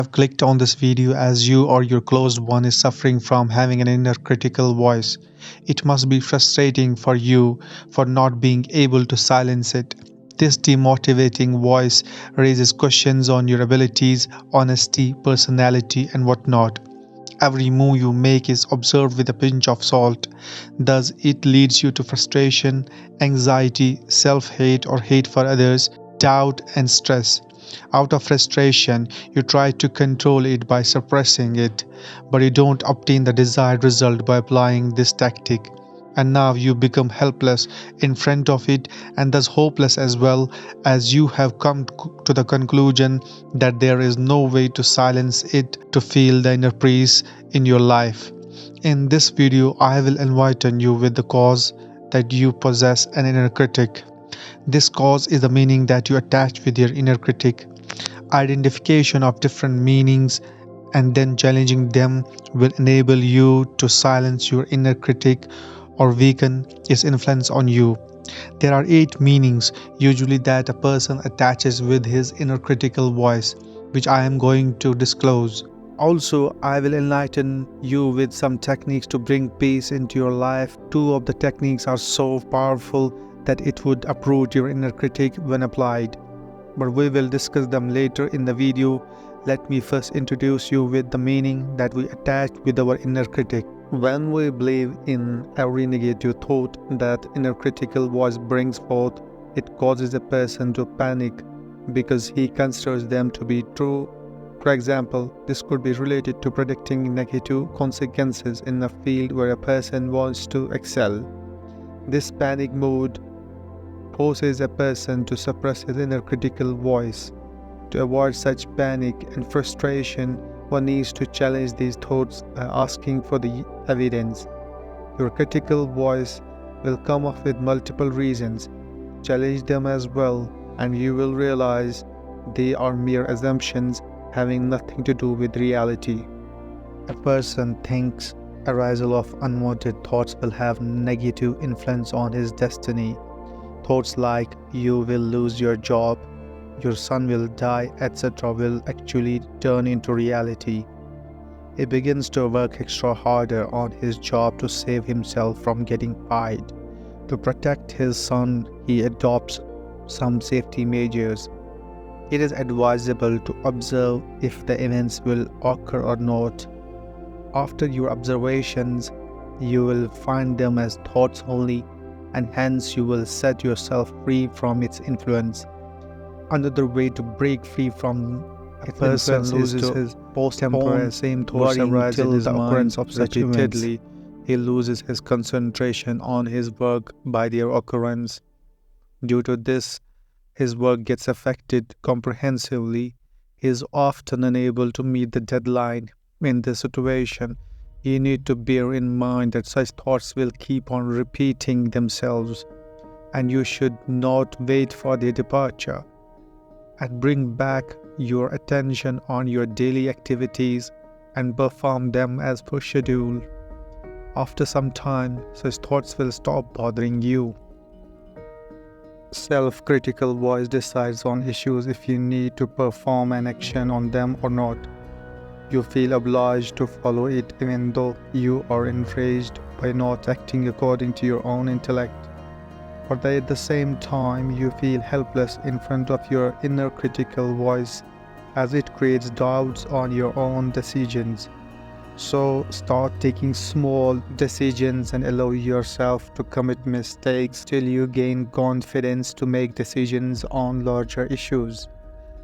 Have clicked on this video as you or your closed one is suffering from having an inner critical voice. It must be frustrating for you for not being able to silence it. This demotivating voice raises questions on your abilities, honesty, personality, and whatnot. Every move you make is observed with a pinch of salt. Thus, it leads you to frustration, anxiety, self hate, or hate for others, doubt, and stress. Out of frustration, you try to control it by suppressing it, but you don't obtain the desired result by applying this tactic. And now you become helpless in front of it and thus hopeless as well, as you have come to the conclusion that there is no way to silence it to feel the inner peace in your life. In this video, I will enlighten you with the cause that you possess an inner critic. This cause is the meaning that you attach with your inner critic. Identification of different meanings and then challenging them will enable you to silence your inner critic or weaken its influence on you. There are 8 meanings usually that a person attaches with his inner critical voice, which I am going to disclose. Also, I will enlighten you with some techniques to bring peace into your life. 2 of the techniques are so powerful that it would uproot your inner critic when applied. But we will discuss them later in the video. Let me first introduce you with the meaning that we attach with our inner critic. When we believe in every negative thought that inner critical voice brings forth, it causes a person to panic because he considers them to be true. For example, this could be related to predicting negative consequences in a field where a person wants to excel. This panic mood forces a person to suppress his inner critical voice. To avoid such panic and frustration, one needs to challenge these thoughts by asking for the evidence. Your critical voice will come up with multiple reasons. Challenge them as well, and you will realize they are mere assumptions having nothing to do with reality. A person thinks arousal of unwanted thoughts will have negative influence on his destiny. Thoughts like you will lose your job, your son will die, etc. will actually turn into reality. He begins to work extra harder on his job to save himself from getting fired. To protect his son, he adopts some safety measures. It is advisable to observe if the events will occur or not. After your observations, you will find them as thoughts only, and hence you will set yourself free from its influence. Another way to break free from a person loses his postpone same thoughts arise in his occurrence of such repeatedly. He loses his concentration on his work by their occurrence. Due to this, his work gets affected comprehensively. He is often unable to meet the deadline. In this situation, you need to bear in mind that such thoughts will keep on repeating themselves, and you should not wait for their departure. And bring back your attention on your daily activities and perform them as per schedule. After some time, such thoughts will stop bothering you. Self-critical voice decides on issues if you need to perform an action on them or not. You feel obliged to follow it even though you are enraged by not acting according to your own intellect. But at the same time, you feel helpless in front of your inner critical voice as it creates doubts on your own decisions. So start taking small decisions and allow yourself to commit mistakes till you gain confidence to make decisions on larger issues.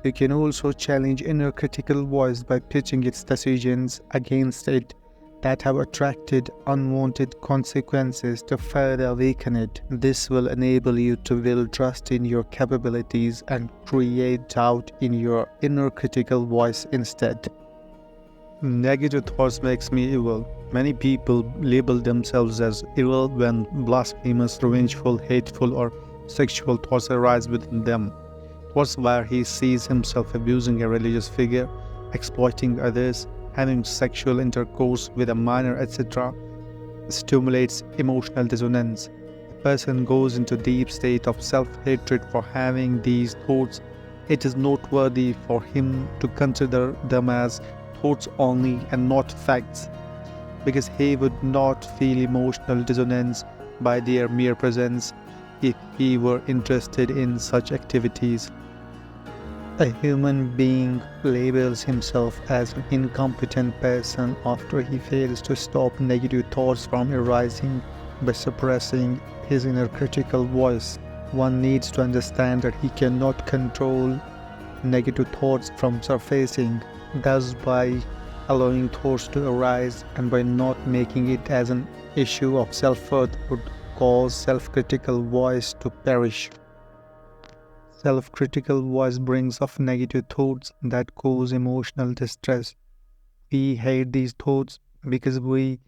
You can also challenge inner critical voice by pitching its decisions against it that have attracted unwanted consequences to further weaken it. This will enable you to build trust in your capabilities and create doubt in your inner critical voice instead. Negative thoughts makes me evil. Many people label themselves as evil when blasphemous, revengeful, hateful, or sexual thoughts arise within them. Thoughts where he sees himself abusing a religious figure, exploiting others, having sexual intercourse with a minor, etc., stimulates emotional dissonance. A person goes into a deep state of self-hatred for having these thoughts It is noteworthy for him to consider them as thoughts only and not facts, because he would not feel emotional dissonance by their mere presence if he were interested in such activities. A human being labels himself as an incompetent person after he fails to stop negative thoughts from arising by suppressing his inner critical voice. One needs to understand that he cannot control negative thoughts from surfacing. Thus, by allowing thoughts to arise and by not making it as an issue of self-worth would cause self-critical voice to perish. Self-critical voice brings up negative thoughts that cause emotional distress. We hate these thoughts because we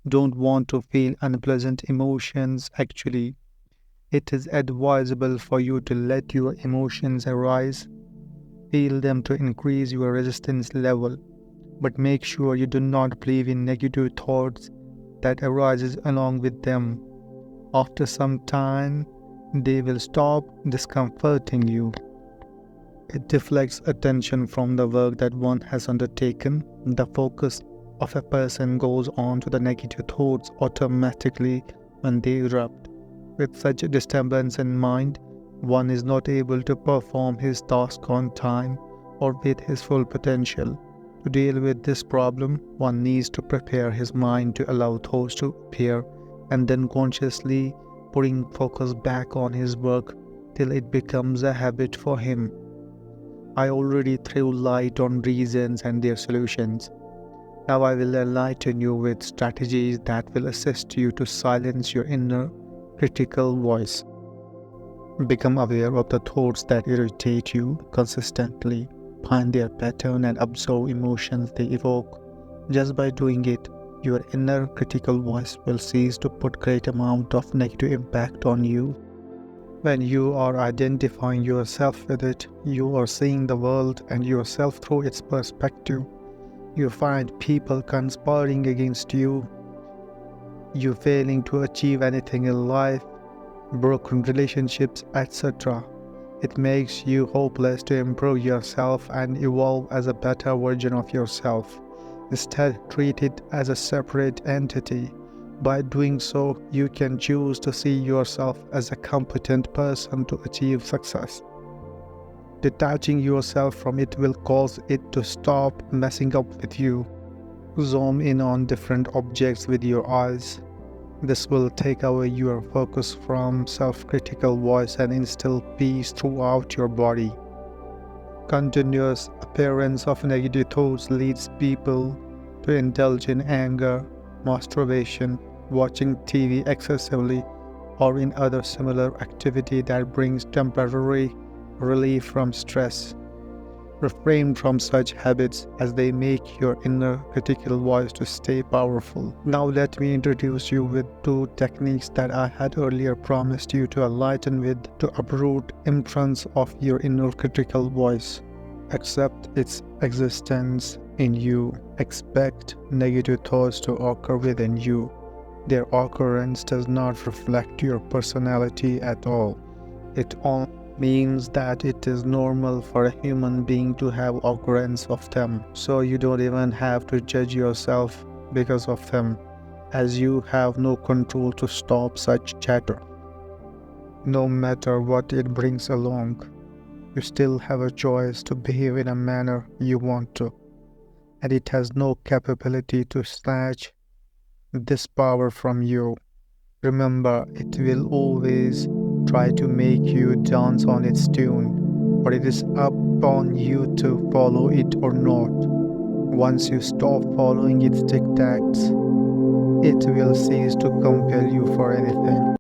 don't want to feel unpleasant emotions. Actually, it is advisable for you to let your emotions arise, feel them to increase your resistance level, but make sure you do not believe in negative thoughts that arises along with them. After some time, they will stop discomforting you. It deflects attention from the work that one has undertaken. The focus of a person goes on to the negative thoughts automatically when they erupt. With such a disturbance in mind, one is not able to perform his task on time or with his full potential. To deal with this problem, one needs to prepare his mind to allow thoughts to appear and then consciously putting focus back on his work till it becomes a habit for him. I already threw light on reasons and their solutions. Now I will enlighten you with strategies that will assist you to silence your inner critical voice. Become aware of the thoughts that irritate you consistently. Find their pattern and observe emotions they evoke. Just by doing it, your inner critical voice will cease to put great amount of negative impact on you. When you are identifying yourself with it, you are seeing the world and yourself through its perspective. You find people conspiring against you, you failing to achieve anything in life, broken relationships, etc. It makes you hopeless to improve yourself and evolve as a better version of yourself. Instead, treat it as a separate entity. By doing so, you can choose to see yourself as a competent person to achieve success. Detaching yourself from it will cause it to stop messing up with you. Zoom in on different objects with your eyes. This will take away your focus from self-critical voice and instill peace throughout your body. Continuous appearance of negative thoughts leads people to indulge in anger, masturbation, watching TV excessively, or in other similar activity that brings temporary relief from stress. Refrain from such habits as they make your inner critical voice to stay powerful. Now let me introduce you with two techniques that I had earlier promised you to enlighten with to uproot influence of your inner critical voice. Accept its existence in you. Expect negative thoughts to occur within you. Their occurrence does not reflect your personality at all. It only means that it is normal for a human being to have occurrence of them. So you don't even have to judge yourself because of them, as you have no control to stop such chatter. No matter what it brings along, you still have a choice to behave in a manner you want to, and it has no capability to snatch this power from you. Remember, it will always try to make you dance on its tune, but it is up on you to follow it or not. Once you stop following its dictates, it will cease to compel you for anything.